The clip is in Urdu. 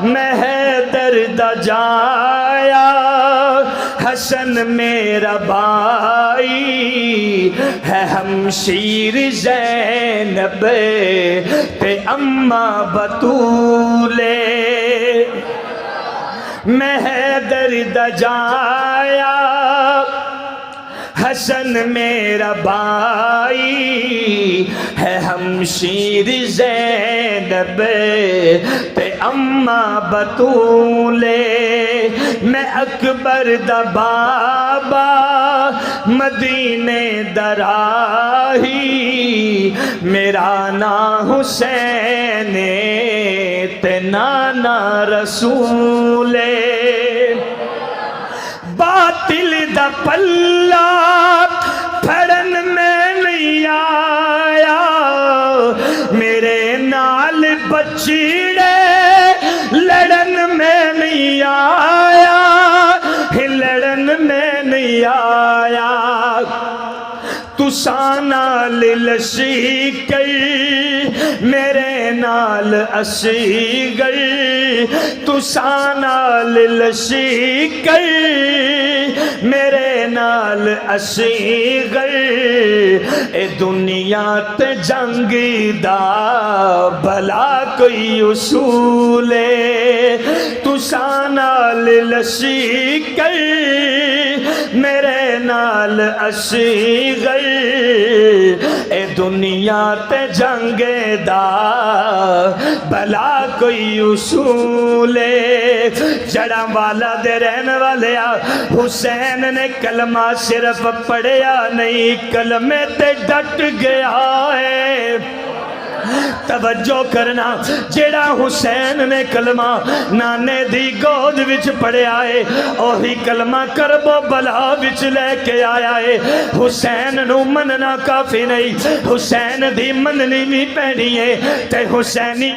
میں حیدر دا جایا حسن میرا بھائی ہے ہمشیر زینب تے اماں بطولے میں حیدر دا جایا حسن میرا بھائی ہے ہمشیر زینب تے اماں بطولے میں اکبر دا بابا مدینے دراہی میرا نام حسین تے نانا رسولے باطل دا پلہ پھڑن میں نہیں آیا میرے نال بچڑے لڑن میں نہیں آیا لڑن میں نہیں آیا تساں نال لسی گئی میرے نال اسی گئی تساں نال لسی گئی میرے نال اسی گئی اے دنیا تے جنگ دا بھلا کوئی اصول ہے تساں نال لسی گئی میرے نال اسی گئی اے دنیا تے جنگ دا بھلا کوئی اصول ہے جڑاں والا دے رہن والے حسین نے کلمہ صرف پڑھیا نہیں کلمے تے ڈٹ گیا ہے توجہ کرنا جیڑا حسین نے کلمہ نانے دی گود وچ پڑھیا ہے اوہی کلمہ کرب و بلا وچ لے کے آیا ہے حسین نو مننا کافی نہیں حسین دی مننی بھی پہنی ہے تے حسینی